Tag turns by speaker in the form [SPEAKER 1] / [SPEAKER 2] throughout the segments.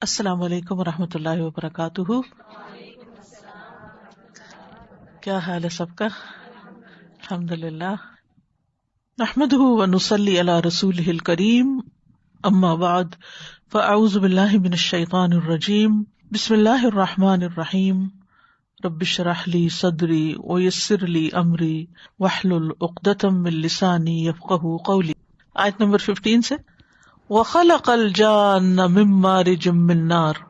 [SPEAKER 1] السلام علیکم ورحمۃ اللہ وبرکاتہ. کیا حال ہے سب کا؟ الحمد للہ. نحمده ونصلی علی رسولہ الکریم. اما بعد فاعوذ باللہ من الشیطان الرجیم. بسم اللہ الرحمن الرحیم. رب اشرح لی صدری ویسر لی امری واحلل عقدۃ من لسانی یفقہوا قولی. آیت نمبر 15 سے وَخَلَقَ الْجَانَّ مِن مَّارِجٍ مِّن نَّارٍ،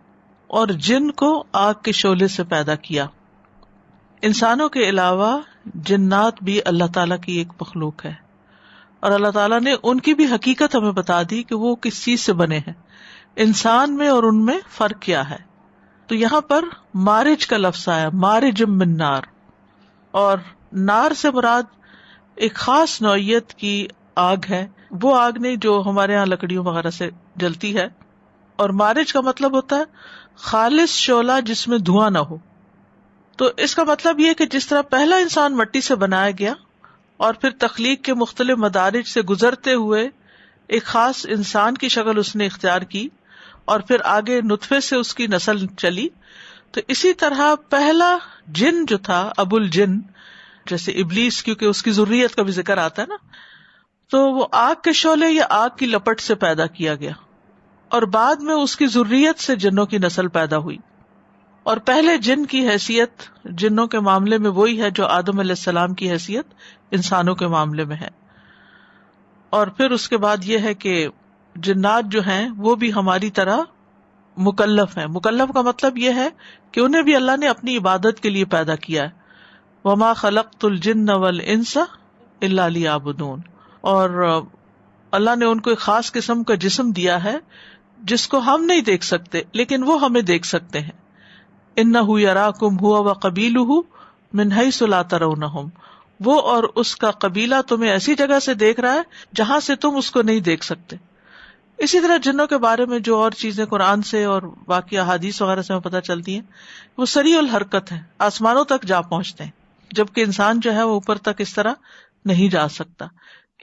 [SPEAKER 1] اور جن کو آگ کے شعلے سے پیدا کیا. انسانوں کے علاوہ جنات بھی اللہ تعالیٰ کی ایک مخلوق ہے، اور اللہ تعالیٰ نے ان کی بھی حقیقت ہمیں بتا دی کہ وہ کس چیز سے بنے ہیں، انسان میں اور ان میں فرق کیا ہے. تو یہاں پر مارج کا لفظ آیا، مارج من نار، اور نار سے مراد ایک خاص نوعیت کی آگ ہے، وہ آگ نہیں جو ہمارے ہاں لکڑیوں وغیرہ سے جلتی ہے. اور مارج کا مطلب ہوتا ہے خالص شعلہ جس میں دھواں نہ ہو. تو اس کا مطلب یہ کہ جس طرح پہلا انسان مٹی سے بنایا گیا اور پھر تخلیق کے مختلف مدارج سے گزرتے ہوئے ایک خاص انسان کی شکل اس نے اختیار کی، اور پھر آگے نطفے سے اس کی نسل چلی، تو اسی طرح پہلا جن جو تھا ابو الجن، جیسے ابلیس، کیونکہ اس کی ذریت کا بھی ذکر آتا ہے نا، تو وہ آگ کے شعلے یا آگ کی لپٹ سے پیدا کیا گیا، اور بعد میں اس کی ذریت سے جنوں کی نسل پیدا ہوئی. اور پہلے جن کی حیثیت جنوں کے معاملے میں وہی ہے جو آدم علیہ السلام کی حیثیت انسانوں کے معاملے میں ہے. اور پھر اس کے بعد یہ ہے کہ جنات جو ہیں وہ بھی ہماری طرح مکلف ہیں. مکلف کا مطلب یہ ہے کہ انہیں بھی اللہ نے اپنی عبادت کے لیے پیدا کیا ہے. وما خلقت الجن والانس الا لیعبدون. اور اللہ نے ان کو ایک خاص قسم کا جسم دیا ہے جس کو ہم نہیں دیکھ سکتے لیکن وہ ہمیں دیکھ سکتے ہیں. انہ یراکم ہوا وقبیلہ من حیث لا ترونہم. وہ اور اس کا قبیلہ تمہیں ایسی جگہ سے دیکھ رہا ہے جہاں سے تم اس کو نہیں دیکھ سکتے. اسی طرح جنوں کے بارے میں جو اور چیزیں قرآن سے اور باقی احادیث وغیرہ سے ہمیں پتہ چلتی ہیں، وہ سریع الحرکت ہیں، آسمانوں تک جا پہنچتے ہیں، جبکہ انسان جو ہے وہ اوپر تک اس طرح نہیں جا سکتا.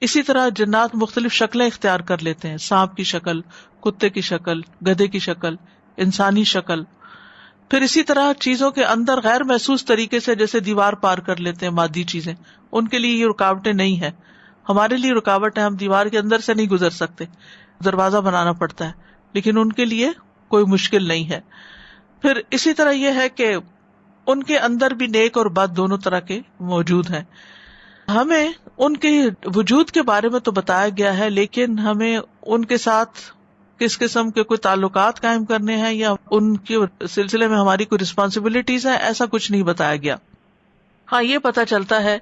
[SPEAKER 1] اسی طرح جنات مختلف شکلیں اختیار کر لیتے ہیں، سانپ کی شکل، کتے کی شکل، گدھے کی شکل، انسانی شکل. پھر اسی طرح چیزوں کے اندر غیر محسوس طریقے سے جیسے دیوار پار کر لیتے ہیں مادی چیزیں، ان کے لیے یہ رکاوٹیں نہیں ہیں. ہمارے لیے رکاوٹ ہے، ہم دیوار کے اندر سے نہیں گزر سکتے، دروازہ بنانا پڑتا ہے، لیکن ان کے لیے کوئی مشکل نہیں ہے. پھر اسی طرح یہ ہے کہ ان کے اندر بھی نیک اور بد دونوں طرح کے موجود ہیں. ہمیں ان کے وجود کے بارے میں تو بتایا گیا ہے، لیکن ہمیں ان کے ساتھ کس قسم کے کوئی تعلقات قائم کرنے ہیں یا ان کے سلسلے میں ہماری کوئی رسپانسبلٹیز ہیں، ایسا کچھ نہیں بتایا گیا. ہاں یہ پتہ چلتا ہے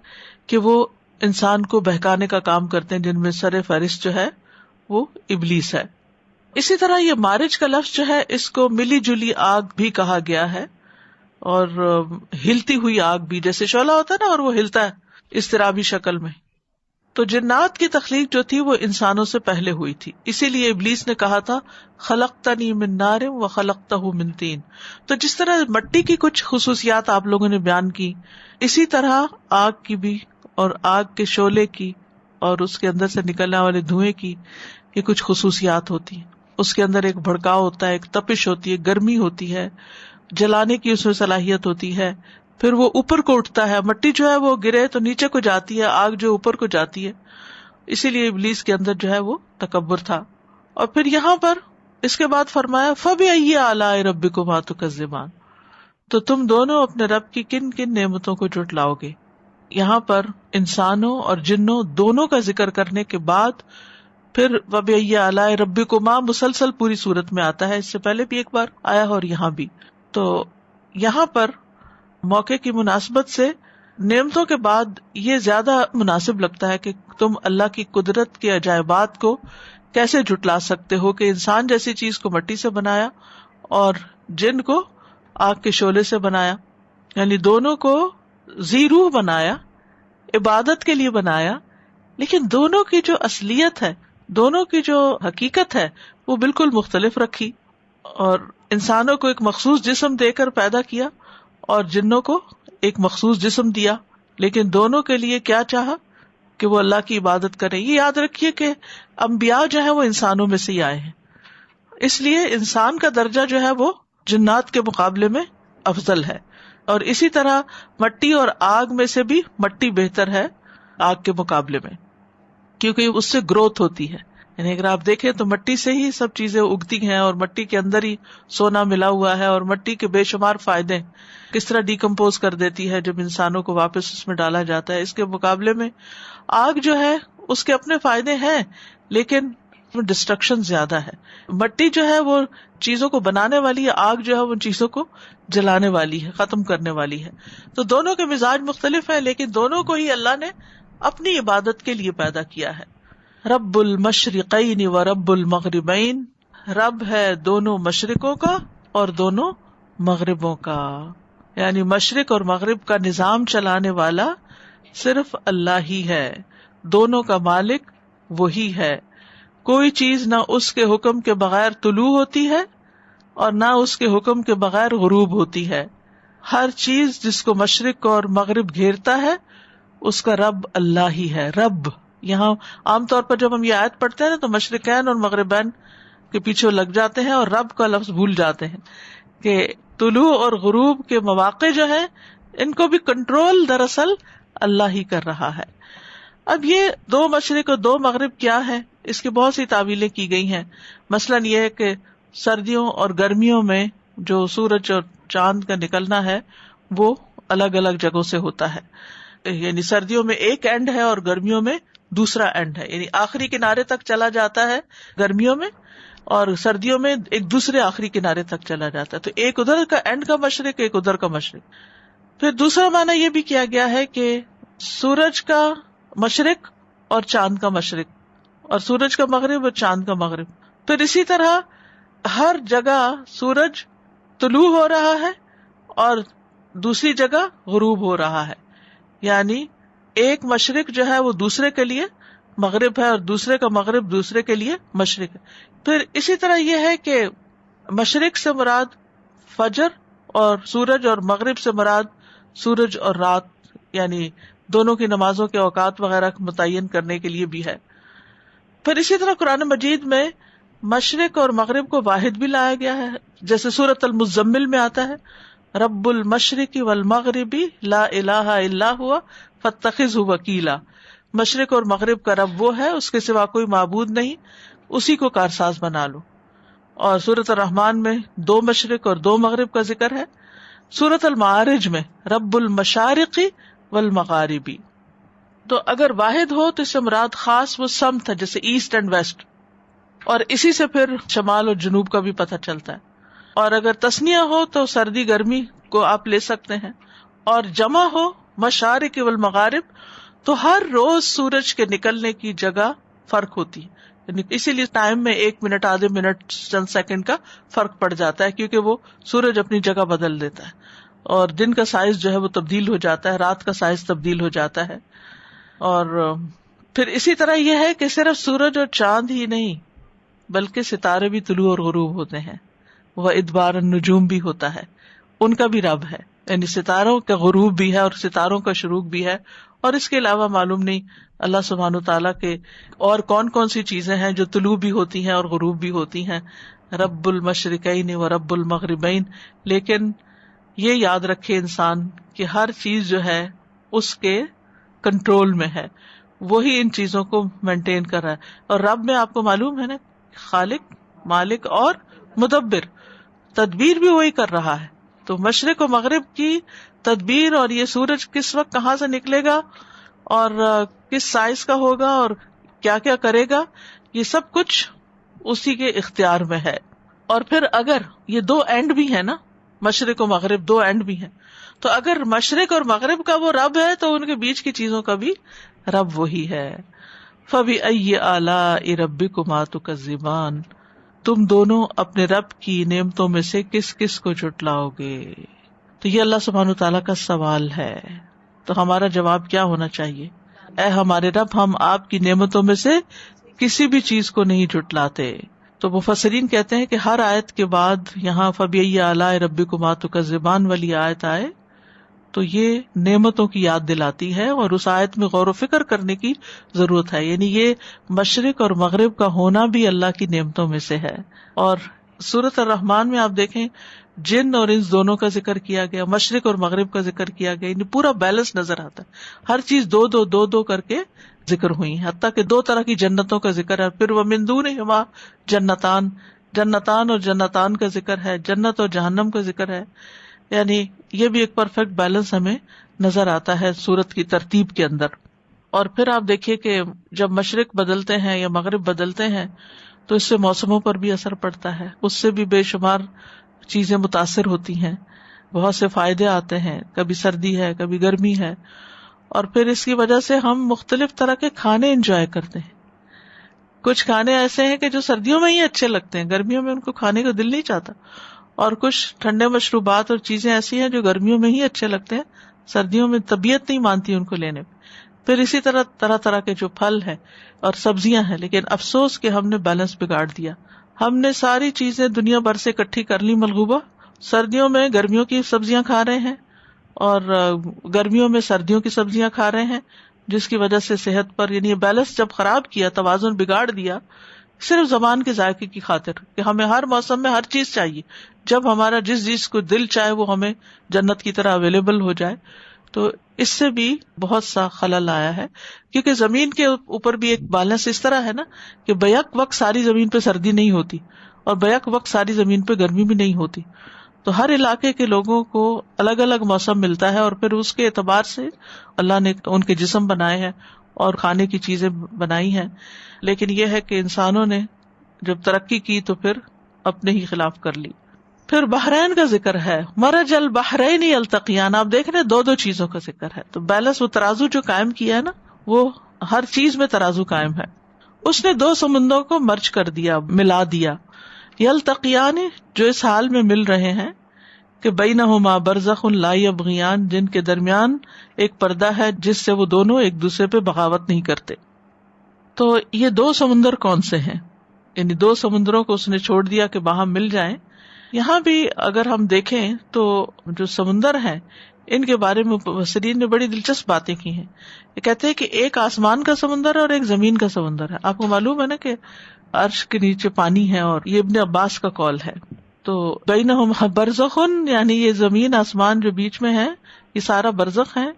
[SPEAKER 1] کہ وہ انسان کو بہکانے کا کام کرتے ہیں، جن میں سر فہرست جو ہے وہ ابلیس ہے. اسی طرح یہ مارج کا لفظ جو ہے اس کو ملی جلی آگ بھی کہا گیا ہے، اور ہلتی ہوئی آگ بھی، جیسے شعلہ ہوتا ہے نا اور وہ ہلتا ہے اضطرابی شکل میں. تو جنات کی تخلیق جو تھی وہ انسانوں سے پہلے ہوئی تھی، اسی لیے ابلیس نے کہا تھا خلقتنی من نار وخلقتہ من طین. تو جس طرح مٹی کی کچھ خصوصیات آپ لوگوں نے بیان کی، اسی طرح آگ کی بھی، اور آگ کے شعلے کی اور اس کے اندر سے نکلنے والے دھوئیں کی یہ کچھ خصوصیات ہوتی ہیں. اس کے اندر ایک بھڑکاؤ ہوتا ہے، ایک تپش ہوتی ہے، گرمی ہوتی ہے، جلانے کی اس میں صلاحیت ہوتی ہے. پھر وہ اوپر کو اٹھتا ہے، مٹی جو ہے وہ گرے تو نیچے کو جاتی ہے، آگ جو اوپر کو جاتی ہے. اسی لیے ابلیس کے اندر جو ہے وہ تکبر تھا. اور پھر یہاں پر اس کے بعد فرمایا فَبِأَيِّ آلَاءِ رَبِّكُمَا تُكَذِّبَانِ. تو تم دونوں اپنے رب کی کن کن نعمتوں کو جھٹلاؤ گے. یہاں پر انسانوں اور جنوں دونوں کا ذکر کرنے کے بعد پھر وَبِأَيِّ آلَاءِ رَبِّكُمَا مسلسل پوری صورت میں آتا ہے، اس سے پہلے بھی ایک بار آیا اور یہاں بھی. تو یہاں پر موقع کی مناسبت سے نعمتوں کے بعد یہ زیادہ مناسب لگتا ہے کہ تم اللہ کی قدرت کے عجائبات کو کیسے جھٹلا سکتے ہو کہ انسان جیسی چیز کو مٹی سے بنایا اور جن کو آگ کے شعلے سے بنایا، یعنی دونوں کو ذی روح بنایا، عبادت کے لیے بنایا، لیکن دونوں کی جو اصلیت ہے، دونوں کی جو حقیقت ہے وہ بالکل مختلف رکھی. اور انسانوں کو ایک مخصوص جسم دے کر پیدا کیا اور جنوں کو ایک مخصوص جسم دیا، لیکن دونوں کے لیے کیا چاہا کہ وہ اللہ کی عبادت کریں. یہ یاد رکھیے کہ انبیاء جو ہیں وہ انسانوں میں سے ہی آئے ہیں، اس لیے انسان کا درجہ جو ہے وہ جنات کے مقابلے میں افضل ہے. اور اسی طرح مٹی اور آگ میں سے بھی مٹی بہتر ہے آگ کے مقابلے میں، کیونکہ اس سے گروتھ ہوتی ہے. یعنی اگر آپ دیکھیں تو مٹی سے ہی سب چیزیں اگتی ہیں، اور مٹی کے اندر ہی سونا ملا ہوا ہے، اور مٹی کے بے شمار فائدے کس طرح ڈیکمپوز کر دیتی ہے جب انسانوں کو واپس اس میں ڈالا جاتا ہے. اس کے مقابلے میں آگ جو ہے اس کے اپنے فائدے ہیں لیکن ڈسٹرکشن زیادہ ہے. مٹی جو ہے وہ چیزوں کو بنانے والی ہے، آگ جو ہے وہ چیزوں کو جلانے والی ہے، ختم کرنے والی ہے. تو دونوں کے مزاج مختلف ہیں، لیکن دونوں کو ہی اللہ نے اپنی عبادت کے لیے پیدا کیا ہے. رب المشرقین و رب المغربین، رب ہے دونوں مشرقوں کا اور دونوں مغربوں کا. یعنی مشرق اور مغرب کا نظام چلانے والا صرف اللہ ہی ہے، دونوں کا مالک وہی ہے. کوئی چیز نہ اس کے حکم کے بغیر طلوع ہوتی ہے اور نہ اس کے حکم کے بغیر غروب ہوتی ہے. ہر چیز جس کو مشرق اور مغرب گھیرتا ہے اس کا رب اللہ ہی ہے. رب یہاں عام طور پر جب ہم یہ آیت پڑھتے ہیں نا تو مشرقین اور مغربین کے پیچھے لگ جاتے ہیں اور رب کا لفظ بھول جاتے ہیں کہ طلوع اور غروب کے مواقع جو ہیں ان کو بھی کنٹرول دراصل اللہ ہی کر رہا ہے. اب یہ دو مشرق اور دو مغرب کیا ہے، اس کی بہت سی تعویلیں کی گئی ہیں. مثلاً یہ ہے کہ سردیوں اور گرمیوں میں جو سورج اور چاند کا نکلنا ہے وہ الگ الگ جگہوں سے ہوتا ہے. یعنی سردیوں میں ایک اینڈ ہے اور گرمیوں میں دوسرا اینڈ ہے، یعنی آخری کنارے تک چلا جاتا ہے گرمیوں میں، اور سردیوں میں ایک دوسرے آخری کنارے تک چلا جاتا ہے. تو ایک ادھر کا اینڈ کا مشرق، ایک ادھر کا مشرق. پھر دوسرا معنی یہ بھی کیا گیا ہے کہ سورج کا مشرق اور چاند کا مشرق، اور سورج کا مغرب اور چاند کا مغرب. پھر اسی طرح ہر جگہ سورج طلوع ہو رہا ہے اور دوسری جگہ غروب ہو رہا ہے. یعنی ایک مشرق جو ہے وہ دوسرے کے لیے مغرب ہے اور دوسرے کا مغرب دوسرے کے لیے مشرق ہے. پھر اسی طرح یہ ہے کہ مشرق سے مراد فجر اور سورج، اور مغرب سے مراد سورج اور رات، یعنی دونوں کی نمازوں کے اوقات وغیرہ متعین کرنے کے لیے بھی ہے. پھر اسی طرح قرآن مجید میں مشرق اور مغرب کو واحد بھی لایا گیا ہے، جیسے سورۃ المزمل میں آتا ہے رب المشرق والمغرب لا الہ الا ہوا فاتخذہ وکیلا. مشرق اور مغرب کا رب وہ ہے، اس کے سوا کوئی معبود نہیں، اسی کو کارساز بنا لو. اور سورۃ الرحمن میں دو مشرق اور دو مغرب کا ذکر ہے. سورۃ المعارج میں رب المشارق والمغارب. تو اگر واحد ہو تو اس سے مراد خاص وہ سمت ہے، جیسے ایسٹ اینڈ ویسٹ، اور اسی سے پھر شمال اور جنوب کا بھی پتہ چلتا ہے. اور اگر تسنیہ ہو تو سردی گرمی کو آپ لے سکتے ہیں، اور جمع ہو مشارق والمغارب تو ہر روز سورج کے نکلنے کی جگہ فرق ہوتی ہے. یعنی اسی لیے ٹائم میں 1 منٹ، آدھے منٹ، چند سیکنڈ کا فرق پڑ جاتا ہے، کیونکہ وہ سورج اپنی جگہ بدل دیتا ہے اور دن کا سائز جو ہے وہ تبدیل ہو جاتا ہے، رات کا سائز تبدیل ہو جاتا ہے. اور پھر اسی طرح یہ ہے کہ صرف سورج اور چاند ہی نہیں بلکہ ستارے بھی طلوع اور غروب ہوتے ہیں. وہ ادبار النجوم بھی ہوتا ہے، ان کا بھی رب ہے. یعنی ستاروں کا غروب بھی ہے اور ستاروں کا شروق بھی ہے. اور اس کے علاوہ معلوم نہیں اللہ سبحانہ وتعالیٰ کے اور کون کون سی چیزیں ہیں جو طلوع بھی ہوتی ہیں اور غروب بھی ہوتی ہیں. رب المشرقین و رب المغربین. لیکن یہ یاد رکھے انسان کہ ہر چیز جو ہے اس کے کنٹرول میں ہے، وہی ان چیزوں کو مینٹین کر رہا ہے. اور رب میں آپ کو معلوم ہے نا، خالق، مالک اور مدبر، تدبیر بھی وہی کر رہا ہے. تو مشرق و مغرب کی تدبیر، اور یہ سورج کس وقت کہاں سے نکلے گا اور کس سائز کا ہوگا اور کیا کیا کرے گا، یہ سب کچھ اسی کے اختیار میں ہے. اور پھر اگر یہ دو اینڈ بھی ہیں نا، مشرق و مغرب دو اینڈ بھی ہیں، تو اگر مشرق اور مغرب کا وہ رب ہے تو ان کے بیچ کی چیزوں کا بھی رب وہی ہے. فَبِأَيِّ آلَاءِ رَبِّكُمَا تُكَذِّبَانِ. تم دونوں اپنے رب کی نعمتوں میں سے کس کس کو جھٹلاؤ گے. تو یہ اللہ سبحانہ تعالیٰ کا سوال ہے. تو ہمارا جواب کیا ہونا چاہیے؟ اے ہمارے رب، ہم آپ کی نعمتوں میں سے کسی بھی چیز کو نہیں جھٹلاتے. تو مفسرین کہتے ہیں کہ ہر آیت کے بعد یہاں فَبِأَيِّ آلَاءِ رَبِّكُمَا تُكَذِّبَانِ والی آیت آئے تو یہ نعمتوں کی یاد دلاتی ہے اور اس آیت میں غور و فکر کرنے کی ضرورت ہے. یعنی یہ مشرق اور مغرب کا ہونا بھی اللہ کی نعمتوں میں سے ہے. اور سورۃ الرحمن میں آپ دیکھیں جن اور انس دونوں کا ذکر کیا گیا، مشرق اور مغرب کا ذکر کیا گیا، یعنی پورا بیلنس نظر آتا ہے. ہر چیز دو دو دو دو کر کے ذکر ہوئی، حتیٰ کہ 2 طرح کی جنتوں کا ذکر ہے. پھر وَمِن دُونِهِمَا جنتان، جنتان اور جنتان کا ذکر ہے، جنت اور جہنم کا ذکر ہے. یعنی یہ بھی ایک پرفیکٹ بیلنس ہمیں نظر آتا ہے سورت کی ترتیب کے اندر. اور پھر آپ دیکھیے کہ جب مشرق بدلتے ہیں یا مغرب بدلتے ہیں تو اس سے موسموں پر بھی اثر پڑتا ہے، اس سے بھی بے شمار چیزیں متاثر ہوتی ہیں، بہت سے فائدے آتے ہیں، کبھی سردی ہے کبھی گرمی ہے. اور پھر اس کی وجہ سے ہم مختلف طرح کے کھانے انجوائے کرتے ہیں. کچھ کھانے ایسے ہیں کہ جو سردیوں میں ہی اچھے لگتے ہیں، گرمیوں میں ان کو کھانے کا دل نہیں چاہتا. اور کچھ ٹھنڈے مشروبات اور چیزیں ایسی ہیں جو گرمیوں میں ہی اچھے لگتے ہیں، سردیوں میں طبیعت نہیں مانتی ان کو لینے میں. پھر اسی طرح طرح طرح کے جو پھل ہیں اور سبزیاں ہیں. لیکن افسوس کہ ہم نے بیلنس بگاڑ دیا. ہم نے ساری چیزیں دنیا بھر سے اکٹھی کر لی ملغوبہ. سردیوں میں گرمیوں کی سبزیاں کھا رہے ہیں اور گرمیوں میں سردیوں کی سبزیاں کھا رہے ہیں، جس کی وجہ سے صحت پر، یعنی بیلنس جب خراب کیا، توازن بگاڑ دیا صرف زبان کے ذائقے کی خاطر کہ ہمیں ہر موسم میں ہر چیز چاہیے، جب ہمارا جس چیز کو دل چاہے وہ ہمیں جنت کی طرح اویلیبل ہو جائے. تو اس سے بھی بہت سا خلل آیا ہے، کیونکہ زمین کے اوپر بھی ایک بیلنس اس طرح ہے نا کہ بیک وقت ساری زمین پہ سردی نہیں ہوتی اور بیک وقت ساری زمین پہ گرمی بھی نہیں ہوتی. تو ہر علاقے کے لوگوں کو الگ الگ موسم ملتا ہے اور پھر اس کے اعتبار سے اللہ نے ان کے جسم بنائے ہیں اور کھانے کی چیزیں بنائی ہیں. لیکن یہ ہے کہ انسانوں نے جب ترقی کی تو پھر اپنے ہی خلاف کر لی. پھر بحرین کا ذکر ہے، مرج البحرین یلتقیان. آپ دیکھ رہے 2 چیزوں کا ذکر ہے. تو بیلنس، وہ ترازو جو قائم کیا ہے نا، وہ ہر چیز میں ترازو قائم ہے. اس نے 2 سمندروں کو مرج کر دیا، ملا دیا. یلتقیان جو اس حال میں مل رہے ہیں کہ بینہما برزخ لا یبغیان، جن کے درمیان ایک پردہ ہے جس سے وہ دونوں ایک دوسرے پہ بغاوت نہیں کرتے. تو یہ 2 سمندر کون سے ہیں؟ یعنی 2 سمندروں کو اس نے چھوڑ دیا کہ وہاں مل جائیں. یہاں بھی اگر ہم دیکھیں تو جو سمندر ہیں ان کے بارے میں مفسرین نے بڑی دلچسپ باتیں کی ہیں. یہ کہتے ہیں کہ ایک آسمان کا سمندر ہے اور ایک زمین کا سمندر ہے. آپ کو معلوم ہے نا کہ عرش کے نیچے پانی ہے، اور یہ ابن عباس کا قول ہے. تو بینہما برزخ، یعنی یہ زمین آسمان جو بیچ میں ہے یہ سارا برزخ ہے.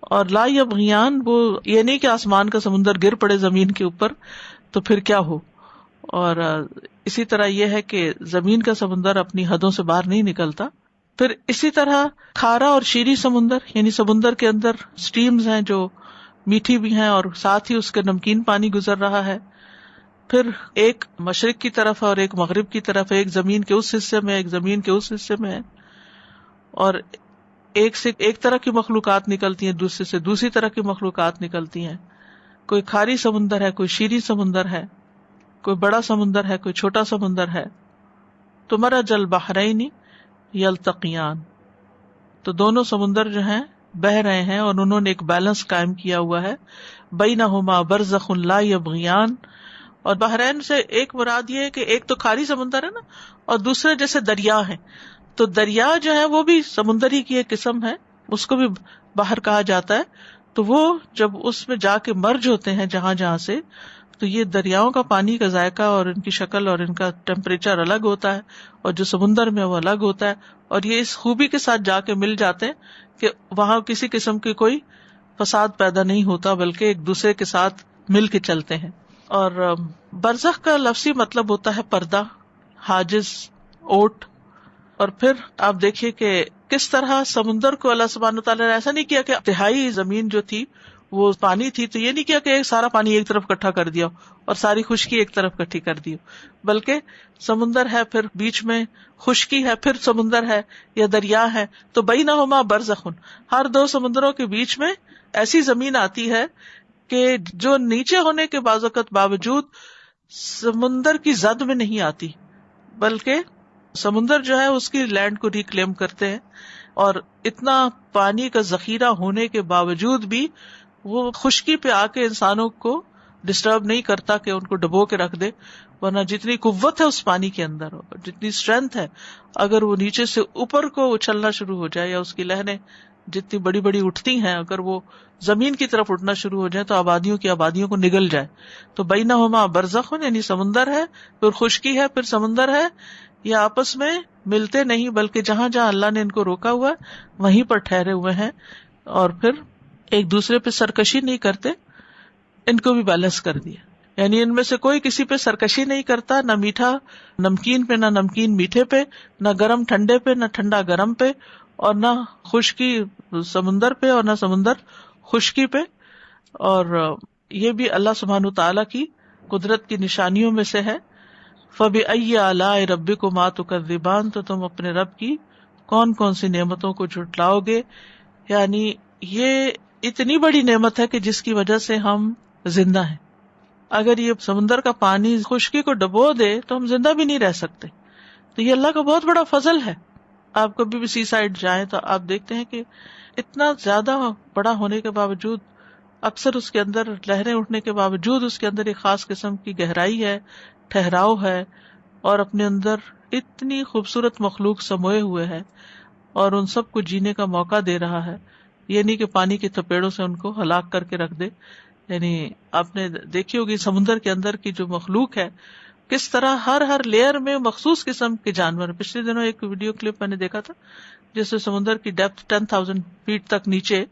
[SPEAKER 1] اور لا یبغیان، وہ یہ نہیں کہ آسمان کا سمندر گر پڑے زمین کے اوپر تو پھر کیا ہو. اور اسی طرح یہ ہے کہ زمین کا سمندر اپنی حدوں سے باہر نہیں نکلتا. پھر اسی طرح کھارا اور شیریں سمندر، یعنی سمندر کے اندر سٹریمز ہیں جو میٹھی بھی ہیں اور ساتھ ہی اس کے نمکین پانی گزر رہا ہے. پھر ایک مشرق کی طرف اور ایک مغرب کی طرف، ایک زمین کے اس حصے میں ایک زمین کے اس حصے میں ہے. اور ایک سے ایک طرح کی مخلوقات نکلتی ہیں، دوسرے سے دوسری طرح کی مخلوقات نکلتی ہیں. کوئی کھاری سمندر ہے، کوئی شیریں سمندر ہے، کوئی بڑا سمندر ہے، کوئی چھوٹا سمندر ہے. تو مرج البحرین یلتقیان، تو دونوں سمندر جو ہیں بہ رہے ہیں اور انہوں نے ایک بیلنس قائم کیا ہوا ہے. بینہما برزخ لا یبغیان. اور بحرین سے ایک مراد یہ ہے کہ ایک تو کھاری سمندر ہے نا، اور دوسرے جیسے دریا ہے. تو دریا جو ہے وہ بھی سمندر ہی کی ایک قسم ہے، اس کو بھی بحر کہا جاتا ہے. تو وہ جب اس میں جا کے مرج ہوتے ہیں جہاں جہاں سے، تو یہ دریاؤں کا پانی کا ذائقہ اور ان کی شکل اور ان کا ٹیمپریچر الگ ہوتا ہے، اور جو سمندر میں وہ الگ ہوتا ہے. اور یہ اس خوبی کے ساتھ جا کے مل جاتے ہیں کہ وہاں کسی قسم کی کوئی فساد پیدا نہیں ہوتا، بلکہ ایک دوسرے کے ساتھ مل کے چلتے ہیں. اور برزخ کا لفظی مطلب ہوتا ہے پردہ، حاجز، اوٹ. اور پھر آپ دیکھیے کہ کس طرح سمندر کو اللہ سبحانہ وتعالیٰ نے ایسا نہیں کیا کہ تہائی زمین جو تھی وہ پانی تھی، تو یہ نہیں کیا کہ سارا پانی ایک طرف اکٹھا کر دیا اور ساری خشکی ایک طرف اکٹھی کر دی، بلکہ سمندر ہے، پھر بیچ میں خشکی ہے، پھر سمندر ہے یا دریا ہے. تو بینہما برزخ، ہر 2 سمندروں کے بیچ میں ایسی زمین آتی ہے کہ جو نیچے ہونے کے بعض اوقات باوجود سمندر کی زد میں نہیں آتی، بلکہ سمندر جو ہے اس کی لینڈ کو ریکلیم کرتے ہیں. اور اتنا پانی کا ذخیرہ ہونے کے باوجود بھی وہ خشکی پہ آ کے انسانوں کو ڈسٹرب نہیں کرتا کہ ان کو ڈبو کے رکھ دے. ورنہ جتنی قوت ہے اس پانی کے اندر، جتنی اسٹرینتھ ہے، اگر وہ نیچے سے اوپر کو اچھلنا شروع ہو جائے یا اس کی لہریں جتنی بڑی بڑی اٹھتی ہیں اگر وہ زمین کی طرف اٹھنا شروع ہو جائے تو آبادیوں کی آبادیوں کو نگل جائے. تو بینہما برزخ یعنی سمندر ہے, پھر خشکی ہے, پھر سمندر ہے, یہ آپس میں ملتے نہیں بلکہ جہاں جہاں اللہ نے ان کو روکا ہوا ہے وہیں پر ٹھہرے ہوئے ہیں, اور پھر ایک دوسرے پہ سرکشی نہیں کرتے, ان کو بھی بیلنس کر دیا. یعنی ان میں سے کوئی کسی پہ سرکشی نہیں کرتا, نہ میٹھا نمکین پہ, نہ نمکین میٹھے پہ, نہ گرم ٹھنڈے پہ, نہ ٹھنڈا گرم پہ, اور نہ خشکی سمندر پہ اور نہ سمندر خشکی پہ. اور یہ بھی اللہ سبحانہ تعالیٰ کی قدرت کی نشانیوں میں سے ہے. فَبِأَيِّ آلَاءِ رَبِّكُمَا تُكَذِّبَانِ, تو تم اپنے رب کی کون کون سی نعمتوں کو جھٹلاؤ گے. یعنی یہ اتنی بڑی نعمت ہے کہ جس کی وجہ سے ہم زندہ ہیں. اگر یہ سمندر کا پانی خشکی کو ڈبو دے تو ہم زندہ بھی نہیں رہ سکتے. تو یہ اللہ کا بہت بڑا فضل ہے. آپ کبھی بھی سی سائڈ جائیں تو آپ دیکھتے ہیں کہ اتنا زیادہ بڑا ہونے کے باوجود, اکثر اس کے اندر لہریں اٹھنے کے باوجود اس کے اندر ایک خاص قسم کی گہرائی ہے, ٹھہراؤ ہے, اور اپنے اندر اتنی خوبصورت مخلوق سموئے ہوئے ہے اور ان سب کو جینے کا موقع دے رہا ہے. یہ نہیں کہ پانی کے تھپیڑوں سے ان کو ہلاک کر کے رکھ دے. یعنی آپ نے دیکھی ہوگی سمندر کے اندر کی جو مخلوق ہے کس طرح ہر لیئر میں مخصوص قسم کے جانور. پچھلے دنوں ایک ویڈیو کلپ میں نے دیکھا تھا جس میں سمندر کی ڈیپتھ 10,000 فیٹ تک نیچے,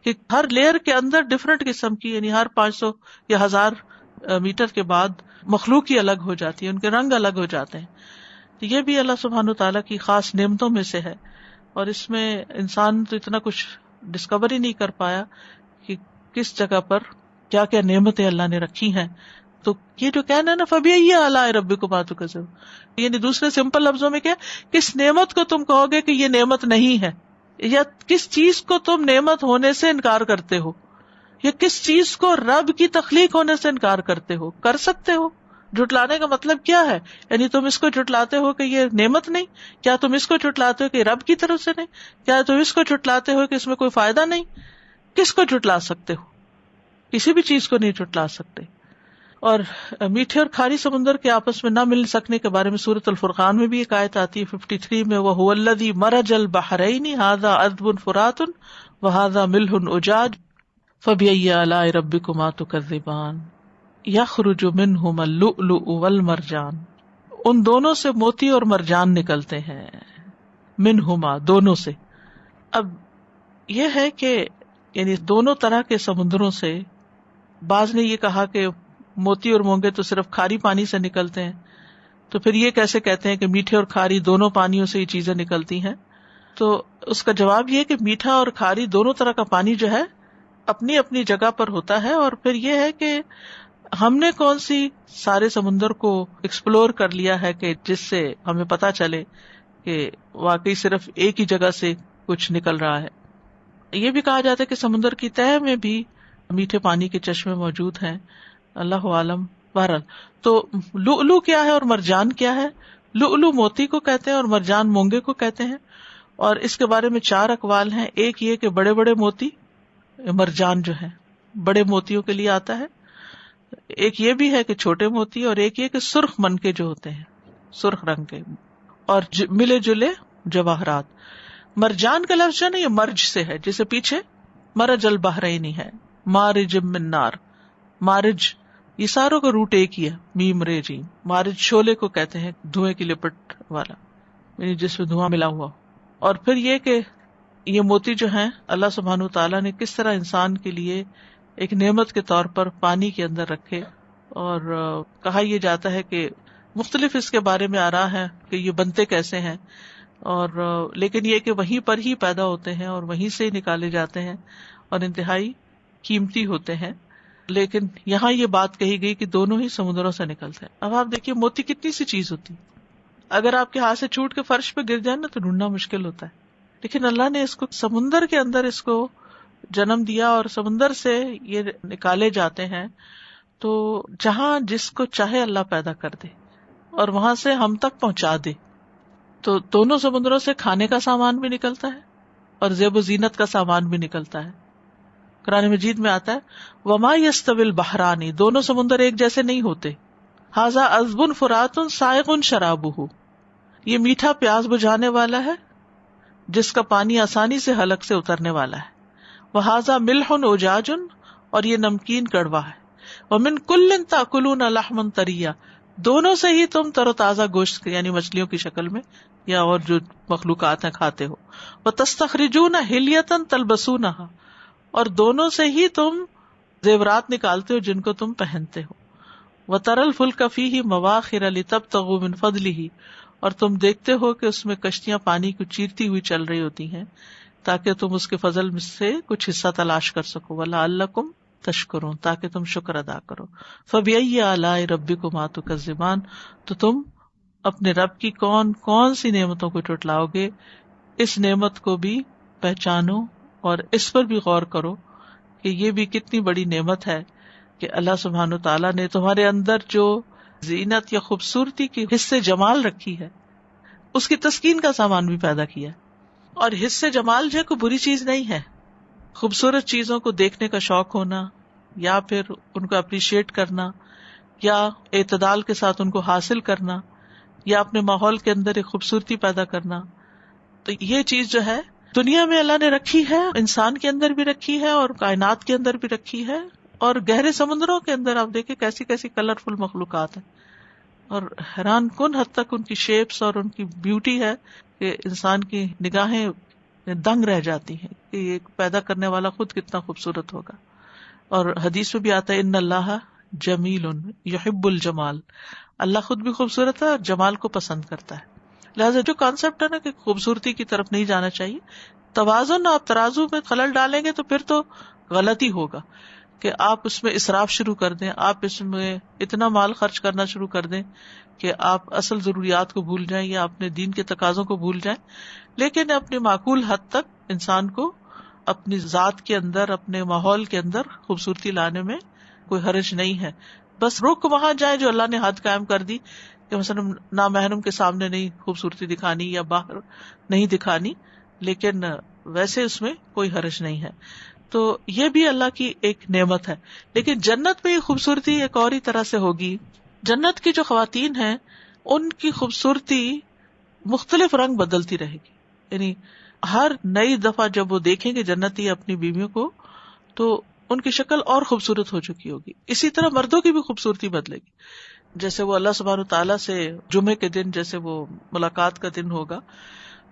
[SPEAKER 1] کہ ہر لیئر کے اندر ڈفرنٹ قسم کی, یعنی ہر 500 یا 1000 میٹر کے بعد مخلوق ہی الگ ہو جاتی ہے, ان کے رنگ الگ ہو جاتے ہیں. تو یہ بھی اللہ سبحانہ تعالیٰ کی خاص نعمتوں میں سے ہے, اور اس میں انسان تو اتنا کچھ ڈسکور ہی نہیں کر پایا کہ کس جگہ پر کیا کیا نعمتیں اللہ نے رکھی ہیں. تو یہ جو کہنا ہے نا فَبِأَيِّ آلَاءِ رَبِّكُمَا تُكَذِّبَانِ, یعنی دوسرے سمپل لفظوں میں کیا, کس نعمت کو تم کہو گے کہ یہ نعمت نہیں ہے, یا کس چیز کو تم نعمت ہونے سے انکار کرتے ہو, یا کس چیز کو رب کی تخلیق ہونے سے انکار کرتے ہو. کر سکتے ہو. جھٹلانے کا مطلب کیا ہے؟ یعنی تم اس کو جھٹلاتے ہو کہ یہ نعمت نہیں, کیا تم اس کو جھٹلاتے ہو کہ رب کی طرف سے نہیں, کیا تم اس کو جھٹلاتے ہو کہ اس میں کوئی فائدہ نہیں. کس کو جھٹلا سکتے ہو؟ کسی بھی چیز کو نہیں جھٹلا سکتے. اور میٹھے اور کھاری سمندر کے آپس میں نہ مل سکنے کے بارے میں سورۃ الفرقان میں بھی ایک آیت آتی ہے 53 میں, وَهُوَ الَّذِي مَرَجَ الْبَحْرَيْنِ هَذَا عَذْبٌ فُرَاتٌ وَهَذَا مِلْحٌ أُجَاجٌ فَبِأَيِّ آلَاءِ رَبِّكُمَا تُكَذِّبَانِ يَخْرُجُ مِنْهُمَا اللُّؤْلُؤُ وَالْمَرْجَانُ, ان دونوں سے موتی اور مرجان نکلتے ہیں. منہما, دونوں سے. اب یہ ہے کہ یعنی دونوں طرح کے سمندروں سے, بعض نے یہ کہا کہ موتی اور مونگے تو صرف کھاری پانی سے نکلتے ہیں, تو پھر یہ کیسے کہتے ہیں کہ میٹھے اور کھاری دونوں پانیوں سے یہ چیزیں نکلتی ہیں؟ تو اس کا جواب یہ کہ میٹھا اور کھاری دونوں طرح کا پانی جو ہے اپنی اپنی جگہ پر ہوتا ہے. اور پھر یہ ہے کہ ہم نے کون سی سارے سمندر کو ایکسپلور کر لیا ہے کہ جس سے ہمیں پتا چلے کہ واقعی صرف ایک ہی جگہ سے کچھ نکل رہا ہے. یہ بھی کہا جاتا ہے کہ سمندر کی تہہ میں بھی میٹھے پانی کے چشمے موجود ہیں, اللہ عالم. بہرحال تو لؤلؤ کیا ہے اور مرجان کیا ہے؟ لؤلؤ موتی کو کہتے ہیں اور مرجان مونگے کو کہتے ہیں, اور اس کے بارے میں 4 اقوال ہیں. ایک یہ کہ بڑے بڑے موتی مرجان جو ہے بڑے موتیوں کے لیے آتا ہے, ایک یہ بھی ہے کہ چھوٹے موتی, اور ایک یہ کہ سرخ من کے جو ہوتے ہیں سرخ رنگ کے, اور ملے جلے جواہرات. مرجان کا لفظ جو ہے نا یہ مرج سے ہے, جسے پیچھے مرج البحرین ہے, مارج من نار. مارج یہ ساروں کا روٹ ایک ہی ہے, میم رے جیم. مارج شعلے کو کہتے ہیں, دھوئیں کی لپٹ والا, یعنی جس میں دھواں ملا ہوا. اور پھر یہ کہ یہ موتی جو ہیں اللہ سبحانہ تعالیٰ نے کس طرح انسان کے لیے ایک نعمت کے طور پر پانی کے اندر رکھے, اور کہا یہ جاتا ہے کہ مختلف اس کے بارے میں آ رہا ہے کہ یہ بنتے کیسے ہیں, اور لیکن یہ کہ وہیں پر ہی پیدا ہوتے ہیں اور وہیں سے ہی نکالے جاتے ہیں اور انتہائی قیمتی ہوتے ہیں. لیکن یہاں یہ بات کہی گئی کہ دونوں ہی سمندروں سے نکلتے ہیں. اب آپ دیکھیے موتی کتنی سی چیز ہوتی, اگر آپ کے ہاتھ سے چھوٹ کے فرش پہ گر جائے نا تو ڈھونڈنا مشکل ہوتا ہے, لیکن اللہ نے اس کو سمندر کے اندر اس کو جنم دیا اور سمندر سے یہ نکالے جاتے ہیں. تو جہاں جس کو چاہے اللہ پیدا کر دے اور وہاں سے ہم تک پہنچا دے. تو دونوں سمندروں سے کھانے کا سامان بھی نکلتا ہے اور زیب و زینت کا سامان بھی نکلتا ہے. قرآن مجید میں آتا ہے وما یستوی البحران, دونوں سمندر ایک جیسے نہیں ہوتے. ھذا عذب فرات سائغ شرابہ, یہ میٹھا پیاس بجھانے والا ہے, جس کا پانی آسانی سے حلق سے اترنے والا ہے. وَهَذَا مِلْحٌ أُجَاجٌ، اور یہ نمکین کڑوا ہے. وَمِن كُلٍّ تَأْكُلُونَ لَحْمًا طَرِيًّا، دونوں سے ہی تم تر و تازہ گوشت یعنی مچھلیوں کی شکل میں یا اور جو مخلوقات ہیں کھاتے ہو. وَتَسْتَخْرِجُونَ حِلْيَةً تَلْبَسُونَهَا، اور دونوں سے ہی تم زیورات نکالتے ہو جن کو تم پہنتے ہو. وَتَرَى الْفُلْكَ فِيهِ مَوَاخِرَ لِتَبْتَغُوا مِنْ فَضْلِهِ، اور تم دیکھتے ہو کہ اس میں کشتیاں پانی کو چیرتی ہوئی چل رہی ہوتی ہیں تاکہ تم اس کے فضل میں سے کچھ حصہ تلاش کر سکو. وَلَعَلَّكُمْ تشکرون، تاکہ تم شکر ادا کرو. فَبِأَيِّ آلَاءِ رَبِّكُمَا تُكَذِّبَانِ، تو تم اپنے رب کی کون کون سی نعمتوں کو ٹھٹلاؤ گے. اس نعمت کو بھی پہچانو اور اس پر بھی غور کرو کہ یہ بھی کتنی بڑی نعمت ہے کہ اللہ سبحانہ و تعالیٰ نے تمہارے اندر جو زینت یا خوبصورتی کی حصے جمال رکھی ہے اس کی تسکین کا سامان بھی پیدا کیا. اور حصے جمال جو ہے کوئی بری چیز نہیں ہے. خوبصورت چیزوں کو دیکھنے کا شوق ہونا یا پھر ان کو اپریشیٹ کرنا یا اعتدال کے ساتھ ان کو حاصل کرنا یا اپنے ماحول کے اندر ایک خوبصورتی پیدا کرنا، تو یہ چیز جو ہے دنیا میں اللہ نے رکھی ہے، انسان کے اندر بھی رکھی ہے اور کائنات کے اندر بھی رکھی ہے. اور گہرے سمندروں کے اندر آپ دیکھیں کیسی کیسی کلرفل مخلوقات ہیں، اور حیران کن حد تک ان کی شیپس اور ان کی بیوٹی ہے کہ انسان کی نگاہیں دنگ رہ جاتی ہیں کہ یہ پیدا کرنے والا خود کتنا خوبصورت ہوگا. اور حدیث میں بھی آتا ہے ان اللہ جمیل یحب الجمال، اللہ خود بھی خوبصورت ہے اور جمال کو پسند کرتا ہے. لہٰذا جو کانسیپٹ ہے نا کہ خوبصورتی کی طرف نہیں جانا چاہیے، توازن آپ ترازو میں خلل ڈالیں گے تو پھر تو غلط ہی ہوگا کہ آپ اس میں اسراف شروع کر دیں، آپ اس میں اتنا مال خرچ کرنا شروع کر دیں کہ آپ اصل ضروریات کو بھول جائیں یا اپنے دین کے تقاضوں کو بھول جائیں. لیکن اپنی معقول حد تک انسان کو اپنی ذات کے اندر، اپنے ماحول کے اندر خوبصورتی لانے میں کوئی حرج نہیں ہے. بس رک وہاں جائے جو اللہ نے حد قائم کر دی کہ مثلا نامحرم کے سامنے نہیں خوبصورتی دکھانی یا باہر نہیں دکھانی، لیکن ویسے اس میں کوئی حرج نہیں ہے. تو یہ بھی اللہ کی ایک نعمت ہے. لیکن جنت میں یہ خوبصورتی ایک اور ہی طرح سے ہوگی. جنت کی جو خواتین ہیں ان کی خوبصورتی مختلف رنگ بدلتی رہے گی، یعنی ہر نئی دفعہ جب وہ دیکھیں گے جنتی اپنی بیویوں کو تو ان کی شکل اور خوبصورت ہو چکی ہوگی. اسی طرح مردوں کی بھی خوبصورتی بدلے گی. جیسے وہ اللہ سبحانہ تعالیٰ سے جمعے کے دن جیسے وہ ملاقات کا دن ہوگا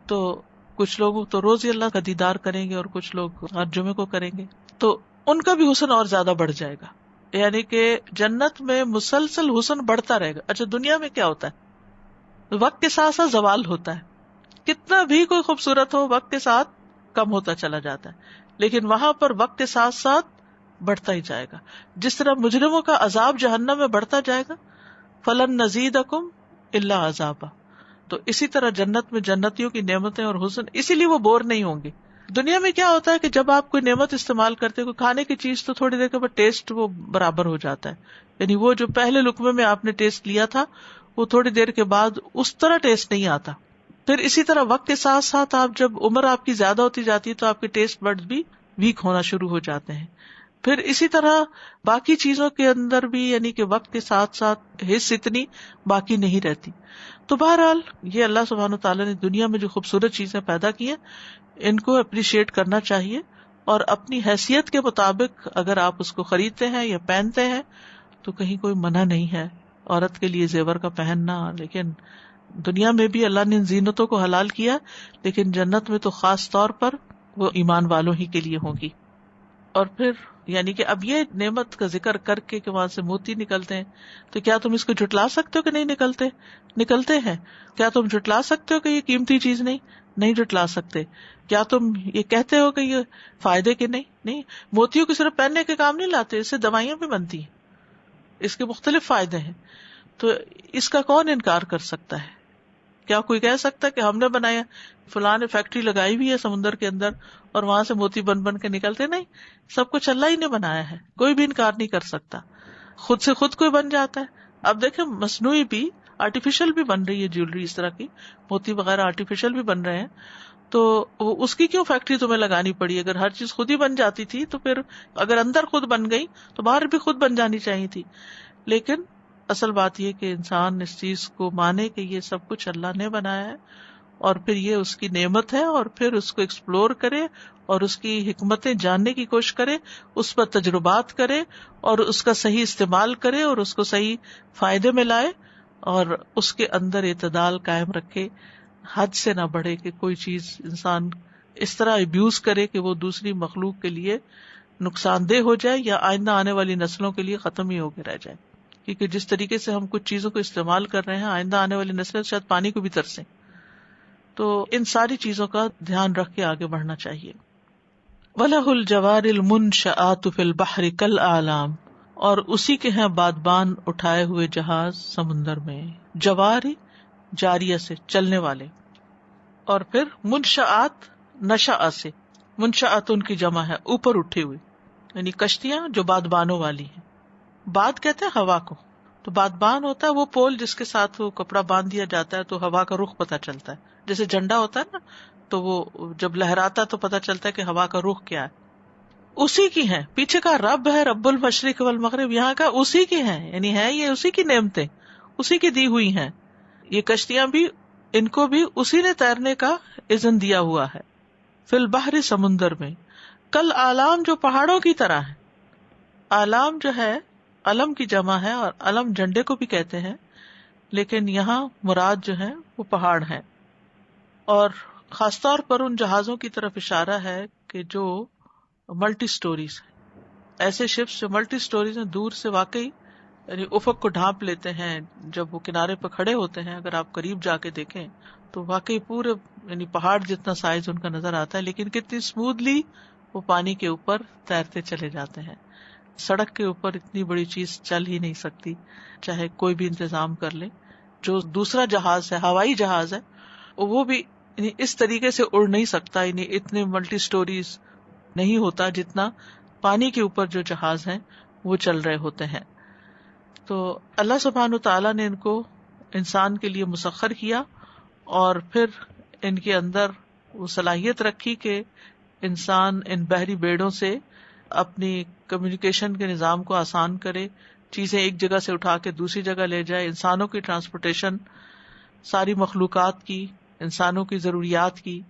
[SPEAKER 1] تو کچھ لوگ تو روز ہی اللہ کا دیدار کریں گے اور کچھ لوگ ہر جمعے کو کریں گے، تو ان کا بھی حسن اور زیادہ بڑھ جائے گا. یعنی کہ جنت میں مسلسل حسن بڑھتا رہے گا. اچھا دنیا میں کیا ہوتا ہے، وقت کے ساتھ ساتھ زوال ہوتا ہے، کتنا بھی کوئی خوبصورت ہو وقت کے ساتھ کم ہوتا چلا جاتا ہے. لیکن وہاں پر وقت کے ساتھ ساتھ بڑھتا ہی جائے گا. جس طرح مجرموں کا عذاب جہنم میں بڑھتا جائے گا، فلن نزیدکم الا عذابا، تو اسی طرح جنت میں جنتیوں کی نعمتیں اور حسن، اسی لیے وہ بور نہیں ہوں گے. دنیا میں کیا ہوتا ہے کہ جب آپ کوئی نعمت استعمال کرتے ہیں، کوئی کھانے کی چیز، تو تھوڑی دیر کے بعد ٹیسٹ وہ برابر ہو جاتا ہے. یعنی وہ جو پہلے لقمے میں آپ نے ٹیسٹ لیا تھا وہ تھوڑی دیر کے بعد اس طرح ٹیسٹ نہیں آتا. پھر اسی طرح وقت کے ساتھ ساتھ آپ جب عمر آپ کی زیادہ ہوتی جاتی ہے تو آپ کے ٹیسٹ بڈز بھی ویک ہونا شروع ہو جاتے ہیں. پھر اسی طرح باقی چیزوں کے اندر بھی، یعنی کہ وقت کے ساتھ ساتھ حس اتنی باقی نہیں رہتی. تو بہرحال یہ اللہ سبحانہ تعالیٰ نے دنیا میں جو خوبصورت چیزیں پیدا کی ہیں ان کو اپریشیٹ کرنا چاہیے، اور اپنی حیثیت کے مطابق اگر آپ اس کو خریدتے ہیں یا پہنتے ہیں تو کہیں کوئی منع نہیں ہے عورت کے لیے زیور کا پہننا. لیکن دنیا میں بھی اللہ نے ان زینتوں کو حلال کیا، لیکن جنت میں تو خاص طور پر وہ ایمان والوں ہی کے لیے ہوگی. اور پھر یعنی کہ اب یہ نعمت کا ذکر کر کے کہ وہاں سے موتی نکلتے ہیں، تو کیا تم اس کو جھٹلا سکتے ہو کہ نہیں نکلتے ہیں؟ کیا تم جھٹلا سکتے ہو کہ یہ قیمتی چیز نہیں جھٹلا سکتے؟ کیا تم یہ کہتے ہو کہ یہ فائدے کے نہیں؟ موتیوں کو صرف پہننے کے کام نہیں لاتے، اس سے دوائیاں بھی بنتی ہیں، اس کے مختلف فائدے ہیں. تو اس کا کون انکار کر سکتا ہے؟ کیا کوئی کہہ سکتا ہے کہ ہم نے بنایا، فلاں نے فیکٹری لگائی ہوئی ہے سمندر کے اندر اور وہاں سے موتی بن کے نکلتے؟ نہیں، سب کچھ اللہ ہی نے بنایا ہے، کوئی بھی انکار نہیں کر سکتا. خود سے خود کوئی بن جاتا ہے. اب دیکھیں مصنوعی بھی، آرٹیفیشل بھی بن رہی ہے جیولری، اس طرح کی موتی وغیرہ آرٹیفیشل بھی بن رہے ہیں. تو اس کی کیوں فیکٹری تمہیں لگانی پڑی؟ اگر ہر چیز خود ہی بن جاتی تھی تو پھر اگر اندر خود بن گئی تو باہر بھی خود بن جانی چاہیے تھی. لیکن اصل بات یہ کہ انسان اس چیز کو مانے کہ یہ سب کچھ اللہ نے بنایا ہے اور پھر یہ اس کی نعمت ہے، اور پھر اس کو ایکسپلور کرے اور اس کی حکمتیں جاننے کی کوشش کرے، اس پر تجربات کرے اور اس کا صحیح استعمال کرے اور اس کو صحیح فائدے میں لائے، اور اس کے اندر اعتدال قائم رکھے، حد سے نہ بڑھے کہ کوئی چیز انسان اس طرح ابیوز کرے کہ وہ دوسری مخلوق کے لیے نقصان دہ ہو جائے یا آئندہ آنے والی نسلوں کے لیے ختم ہی ہو کے رہ جائے. کیونکہ جس طریقے سے ہم کچھ چیزوں کو استعمال کر رہے ہیں، آئندہ آنے والی نسلیں شاید پانی کو بھی ترسیں. تو ان ساری چیزوں کا دھیان رکھ کے آگے بڑھنا چاہیے. وَلَهُ الْجَوَارِ الْمُنشَآتُ فِي الْبَحْرِ كَالْأَعْلَامِ، اور اسی کے ہیں بادبان اٹھائے ہوئے جہاز سمندر میں. جواری جاریہ سے چلنے والے، اور پھر منشآت نشأ سے، منشآت ان کی جمع ہے اوپر اٹھی ہوئی، یعنی کشتیاں جو بادبانوں والی ہیں. باد کہتے ہیں ہوا کو، تو بادبان ہوتا ہے وہ پول جس کے ساتھ وہ کپڑا باندھ دیا جاتا ہے تو ہوا کا رخ پتہ چلتا ہے. جیسے جھنڈا ہوتا ہے نا، تو وہ جب لہراتا تو پتہ چلتا ہے کہ ہوا کا رخ کیا ہے. اسی کی ہیں. پیچھے کا رب ہے رب المشرق والمغرب، یہاں کا اسی کی ہیں، یعنی ہے یہ اسی کی نعمتیں، اسی کی دی ہوئی ہیں. یہ کشتیاں بھی، ان کو بھی اسی نے تیرنے کا اذن دیا ہوا ہے. فی البحر سمندر میں، کل آلام جو پہاڑوں کی طرح ہے. آلام جو ہے علم کی جمع ہے، اور علم جھنڈے کو بھی کہتے ہیں، لیکن یہاں مراد جو ہے وہ پہاڑ ہیں. اور خاص طور پر ان جہازوں کی طرف اشارہ ہے کہ جو ملٹی سٹوریز ہیں، ایسے شپس جو ملٹی سٹوریز ہیں، دور سے واقعی یعنی افق کو ڈھانپ لیتے ہیں. جب وہ کنارے پہ کھڑے ہوتے ہیں، اگر آپ قریب جا کے دیکھیں تو واقعی پورے یعنی پہاڑ جتنا سائز ان کا نظر آتا ہے، لیکن کتنی اسموتھلی وہ پانی کے اوپر تیرتے چلے جاتے ہیں. سڑک کے اوپر اتنی بڑی چیز چل ہی نہیں سکتی، چاہے کوئی بھی انتظام کر لے. جو دوسرا جہاز ہے، ہوائی جہاز ہے، وہ بھی یعنی اس طریقے سے اڑ نہیں سکتا، یعنی اتنے ملٹی سٹوریز نہیں ہوتا جتنا پانی کے اوپر جو جہاز ہیں وہ چل رہے ہوتے ہیں. تو اللہ سبحانہ تعالیٰ نے ان کو انسان کے لیے مسخر کیا، اور پھر ان کے اندر وہ صلاحیت رکھی کہ انسان ان بحری بیڑوں سے اپنی کمیونیکیشن کے نظام کو آسان کرے، چیزیں ایک جگہ سے اٹھا کے دوسری جگہ لے جائے. انسانوں کی ٹرانسپورٹیشن، ساری مخلوقات کی، انسانوں کی ضروریات کی.